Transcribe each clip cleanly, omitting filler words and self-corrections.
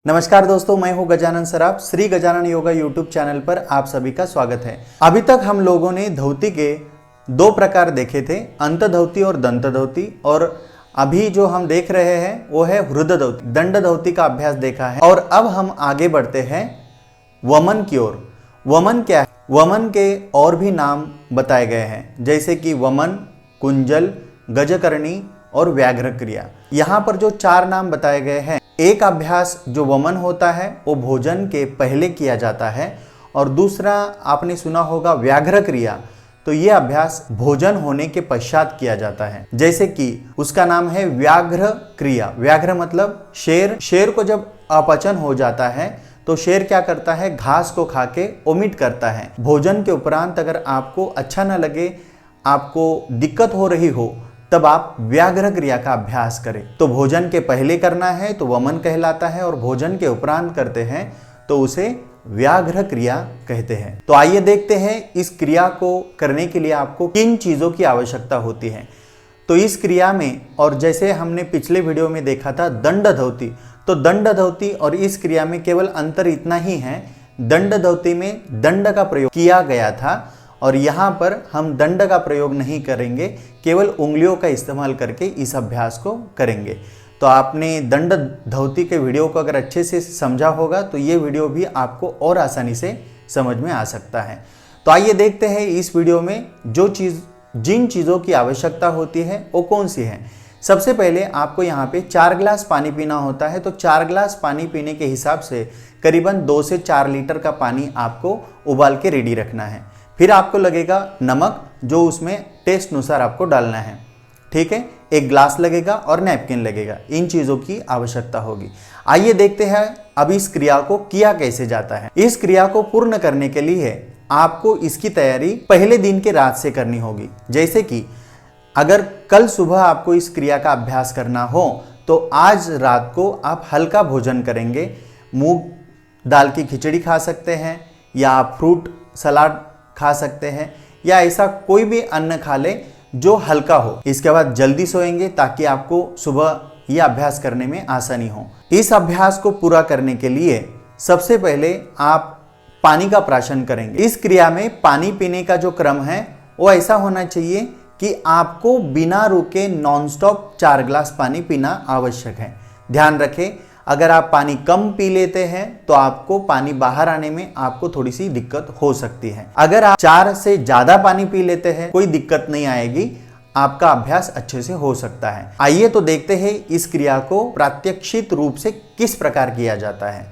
नमस्कार दोस्तों, मैं हूं गजानन सराफ। श्री गजानन योगा यूट्यूब चैनल पर आप सभी का स्वागत है। अभी तक हम लोगों ने धोती के दो प्रकार देखे थे, अंत धोती और दंत धोती, और अभी जो हम देख रहे हैं वो है हृद धोती, दंड धोती का अभ्यास देखा है। और अब हम आगे बढ़ते हैं वमन की ओर। वमन क्या है? वमन के और भी नाम बताए गए हैं, जैसे कि वमन, कुंजल, गजकर्णी और व्याघ्र क्रिया। यहाँ पर जो चार नाम बताए गए हैं, एक अभ्यास जो वमन होता है वो भोजन के पहले किया जाता है, और दूसरा आपने सुना होगा व्याघ्र क्रिया, तो ये अभ्यास भोजन होने के पश्चात किया जाता है। जैसे कि उसका नाम है व्याघ्र क्रिया। व्याघ्र मतलब शेर। शेर को जब अपचन हो जाता है तो शेर क्या करता है, घास को खा के ओमिट करता है। भोजन के उपरांत अगर आपको अच्छा ना लगे, आपको दिक्कत हो रही हो, तब आप व्याघ्र क्रिया का अभ्यास करें। तो भोजन के पहले करना है तो वमन कहलाता है, और भोजन के उपरांत करते हैं तो उसे व्याघ्र क्रिया कहते हैं। तो आइए देखते हैं इस क्रिया को करने के लिए आपको किन चीजों की आवश्यकता होती है। तो इस क्रिया में, और जैसे हमने पिछले वीडियो में देखा था दंड धोती, तो दंड धोती और इस क्रिया में केवल अंतर इतना ही है, दंड धोती में दंड का प्रयोग किया गया था और यहाँ पर हम दंड का प्रयोग नहीं करेंगे, केवल उंगलियों का इस्तेमाल करके इस अभ्यास को करेंगे। तो आपने दंड धोती के वीडियो को अगर अच्छे से समझा होगा तो ये वीडियो भी आपको और आसानी से समझ में आ सकता है। तो आइए देखते हैं इस वीडियो में जिन चीज़ों की आवश्यकता होती है वो कौन सी है। सबसे पहले आपको यहाँ पे 4 गिलास पानी पीना होता है, तो 4 गिलास पानी पीने के हिसाब से करीबन 2 से 4 लीटर का पानी आपको उबाल के रेडी रखना है। फिर आपको लगेगा नमक, जो उसमें टेस्ट अनुसार आपको डालना है, ठीक है। 1 ग्लास लगेगा और नैपकिन लगेगा। इन चीज़ों की आवश्यकता होगी। आइए देखते हैं अब इस क्रिया को किया कैसे जाता है। इस क्रिया को पूर्ण करने के लिए आपको इसकी तैयारी पहले दिन के रात से करनी होगी। जैसे कि अगर कल सुबह आपको इस क्रिया का अभ्यास करना हो तो आज रात को आप हल्का भोजन करेंगे। मूंग दाल की खिचड़ी खा सकते हैं, या आप फ्रूट सलाद खा सकते हैं, या ऐसा कोई भी अन्न खा ले जो हल्का हो। इसके बाद जल्दी सोएंगे ताकि आपको सुबह यह अभ्यास करने में आसानी हो। इस अभ्यास को पूरा करने के लिए सबसे पहले आप पानी का प्राशन करेंगे। इस क्रिया में पानी पीने का जो क्रम है वो ऐसा होना चाहिए कि आपको बिना रुके नॉनस्टॉप 4 गिलास पानी पीना आवश्यक है। ध्यान रखें, अगर आप पानी कम पी लेते हैं तो आपको पानी बाहर आने में आपको थोड़ी सी दिक्कत हो सकती है। अगर आप 4 से ज्यादा पानी पी लेते हैं कोई दिक्कत नहीं आएगी, आपका अभ्यास अच्छे से हो सकता है। आइए तो देखते हैं इस क्रिया को प्रात्यक्षित रूप से किस प्रकार किया जाता है।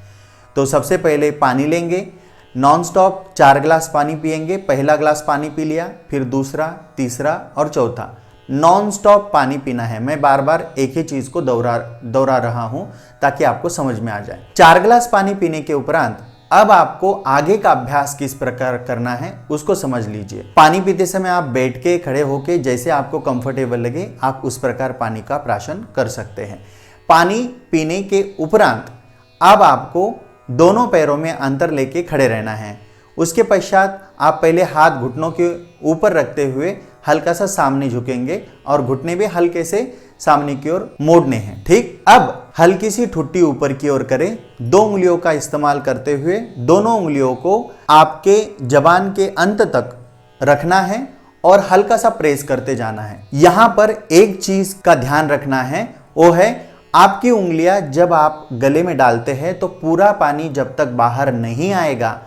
तो सबसे पहले पानी लेंगे, नॉन स्टॉप 4 गिलास पानी पिएंगे। पहला गिलास पानी पी लिया, फिर दूसरा, तीसरा और चौथा, नॉन स्टॉप पानी पीना है। मैं बार बार एक ही चीज को दोहरा रहा हूं ताकि आपको समझ में आ जाए। 4 गिलास पानी पीने के उपरांत अब आपको आगे का अभ्यास किस प्रकार करना है उसको समझ लीजिए। पानी पीते समय आप बैठ के, खड़े होके, जैसे आपको कंफर्टेबल लगे आप उस प्रकार पानी का प्राशन कर सकते हैं। पानी पीने के उपरांत अब आपको दोनों पैरों में अंतर लेके खड़े रहना है। उसके पश्चात आप पहले हाथ घुटनों के ऊपर रखते हुए हल्का सा सामने झुकेंगे और घुटने भी हल्के से सामने की ओर मोड़ने हैं, ठीक। अब हल्की सी ठुड्डी ऊपर की ओर करें। 2 उंगलियों का इस्तेमाल करते हुए दोनों उंगलियों को आपके जबान के अंत तक रखना है और हल्का सा प्रेस करते जाना है। यहां पर एक चीज का ध्यान रखना है, वो है आपकी उंगलियां जब आप गले में डालते हैं तो पूरा पानी जब तक बाहर नहीं आएगा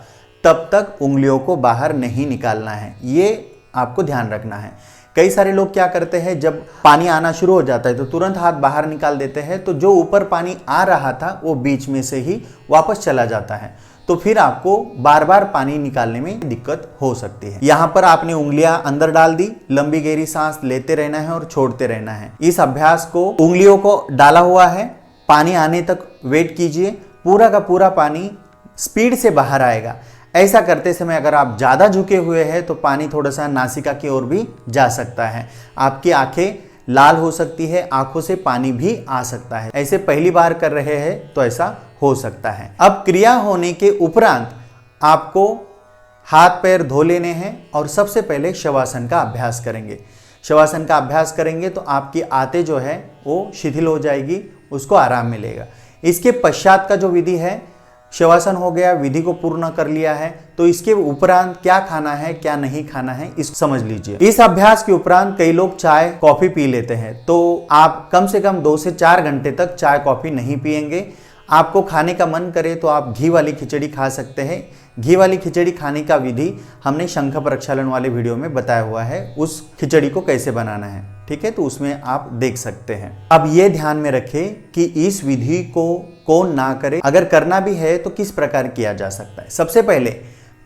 तब तक उंगलियों को बाहर नहीं निकालना है। ये आपको ध्यान रखना है। कई सारे लोग क्या करते हैं, जब पानी आना शुरू हो जाता है तो तुरंत हाथ बाहर निकाल देते हैं, तो जो ऊपर पानी आ रहा था वो बीच में से ही वापस चला जाता है, तो फिर आपको बार बार पानी निकालने में दिक्कत हो सकती है। यहाँ पर आपने उंगलियां अंदर डाल दी, लंबी गहरी सांस लेते रहना है और छोड़ते रहना है। इस अभ्यास को उंगलियों को डाला हुआ है, पानी आने तक वेट कीजिए। पूरा का पूरा पानी स्पीड से बाहर आएगा। ऐसा करते समय अगर आप ज़्यादा झुके हुए हैं तो पानी थोड़ा सा नासिका की ओर भी जा सकता है। आपकी आंखें लाल हो सकती है, आंखों से पानी भी आ सकता है। ऐसे पहली बार कर रहे हैं तो ऐसा हो सकता है। अब क्रिया होने के उपरांत आपको हाथ पैर धो लेने हैं और सबसे पहले शवासन का अभ्यास करेंगे। शवासन का अभ्यास करेंगे तो आपकी आंतें जो है वो शिथिल हो जाएगी, उसको आराम मिलेगा। इसके पश्चात का जो विधि है, शवासन हो गया, विधि को पूर्ण कर लिया है, तो इसके उपरांत क्या खाना है क्या नहीं खाना है इसको समझ लीजिए। इस अभ्यास के उपरांत कई लोग चाय कॉफी पी लेते हैं, तो आप कम से कम 2 से 4 घंटे तक चाय कॉफी नहीं पिएंगे। आपको खाने का मन करे तो आप घी वाली खिचड़ी खा सकते हैं। घी वाली खिचड़ी खाने का विधि हमने शंख प्रक्षालन वाले वीडियो में बताया हुआ है, उस खिचड़ी को कैसे बनाना है, ठीक है, तो उसमें आप देख सकते हैं। अब ये ध्यान में रखें कि इस विधि को कौन ना करे, अगर करना भी है तो किस प्रकार किया जा सकता है। सबसे पहले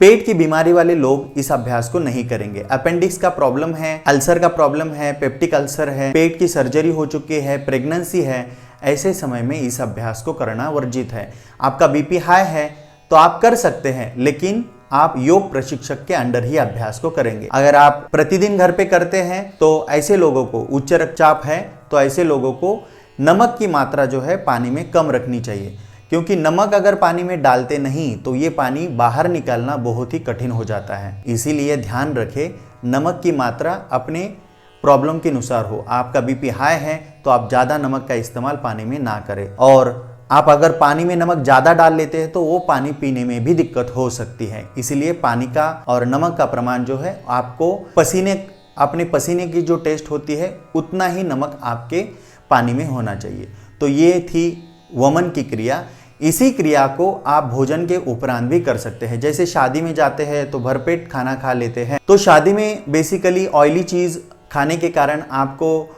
पेट की बीमारी वाले लोग इस अभ्यास को नहीं करेंगे। अपेंडिक्स का प्रॉब्लम है, अल्सर का प्रॉब्लम है, पेप्टिक अल्सर है, पेट की सर्जरी हो चुकी है, प्रेगनेंसी है, ऐसे समय में इस अभ्यास को करना वर्जित है। आपका बीपी हाई है तो आप कर सकते हैं, लेकिन आप योग प्रशिक्षक के अंडर ही अभ्यास को करेंगे। अगर आप प्रतिदिन घर पे करते हैं तो ऐसे लोगों को, उच्च रक्तचाप है तो ऐसे लोगों को नमक की मात्रा जो है पानी में कम रखनी चाहिए, क्योंकि नमक अगर पानी में डालते नहीं तो ये पानी बाहर निकालना बहुत ही कठिन हो जाता है। इसीलिए ध्यान रखें, नमक की मात्रा अपने प्रॉब्लम के अनुसार हो। आपका बीपी हाई है तो आप ज़्यादा नमक का इस्तेमाल पानी में ना करें, और आप अगर पानी में नमक ज़्यादा डाल लेते हैं तो वो पानी पीने में भी दिक्कत हो सकती है। इसलिए पानी का और नमक का प्रमाण जो है, आपको अपने पसीने की जो टेस्ट होती है उतना ही नमक आपके पानी में होना चाहिए। तो ये थी वमन की क्रिया। इसी क्रिया को आप भोजन के उपरांत भी कर सकते हैं। जैसे शादी में जाते हैं तो भरपेट खाना खा लेते हैं, तो शादी में बेसिकली ऑयली चीज़ खाने के कारण आपको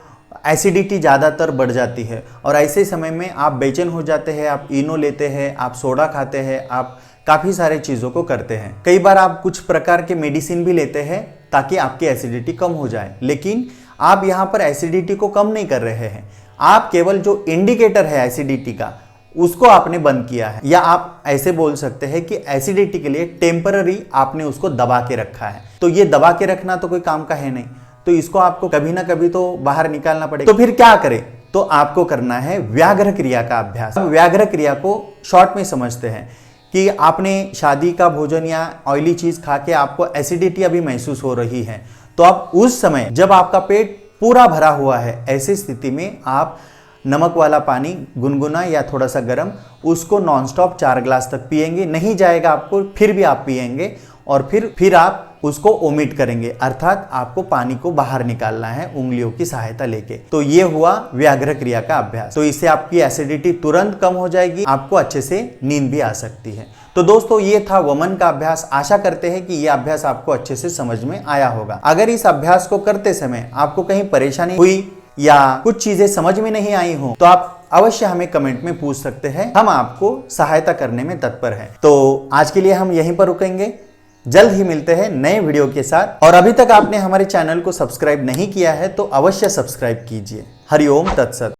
एसिडिटी ज़्यादातर बढ़ जाती है, और ऐसे समय में आप बेचैन हो जाते हैं, आप इनो लेते हैं, आप सोडा खाते हैं, आप काफ़ी सारे चीज़ों को करते हैं। कई बार आप कुछ प्रकार के मेडिसिन भी लेते हैं ताकि आपकी एसिडिटी कम हो जाए, लेकिन आप यहाँ पर एसिडिटी को कम नहीं कर रहे हैं। आप केवल जो इंडिकेटर है एसिडिटी का, उसको आपने बंद किया है, या आप ऐसे बोल सकते हैं कि एसिडिटी के लिए टेम्पररी आपने उसको दबा के रखा है। तो ये दबा के रखना तो कोई काम का है नहीं, तो इसको आपको कभी ना कभी तो बाहर निकालना पड़ेगा। तो फिर क्या करें, तो आपको करना है व्याघ्र क्रिया का अभ्यास। व्याघ्र क्रिया को शॉर्ट में समझते हैं कि आपने शादी का भोजन या ऑयली चीज खा के आपको एसिडिटी अभी महसूस हो रही है, तो आप उस समय जब आपका पेट पूरा भरा हुआ है, ऐसी स्थिति में आप नमक वाला पानी गुनगुना या थोड़ा सा गर्म, उसको नॉनस्टॉप 4 ग्लास तक पिएंगे। नहीं जाएगा आपको, फिर भी आप पिएंगे, और फिर आप उसको ओमिट करेंगे, अर्थात आपको पानी को बाहर निकालना है उंगलियों की सहायता लेके। तो ये हुआ व्याघ्र क्रिया का अभ्यास। तो इससे आपकी एसिडिटी तुरंत कम हो जाएगी, आपको अच्छे से नींद भी आ सकती है। तो दोस्तों, ये था वमन का अभ्यास। आशा करते हैं कि ये अभ्यास आपको अच्छे से समझ में आया होगा। अगर इस अभ्यास को करते समय आपको कहीं परेशानी हुई या कुछ चीजें समझ में नहीं आई हो, तो आप अवश्य हमें कमेंट में पूछ सकते हैं, हम आपको सहायता करने में तत्पर हैं। तो आज के लिए हम यहीं पर रुकेंगे, जल्द ही मिलते हैं नए वीडियो के साथ। और अभी तक आपने हमारे चैनल को सब्सक्राइब नहीं किया है तो अवश्य सब्सक्राइब कीजिए। हरिओम तत्सत।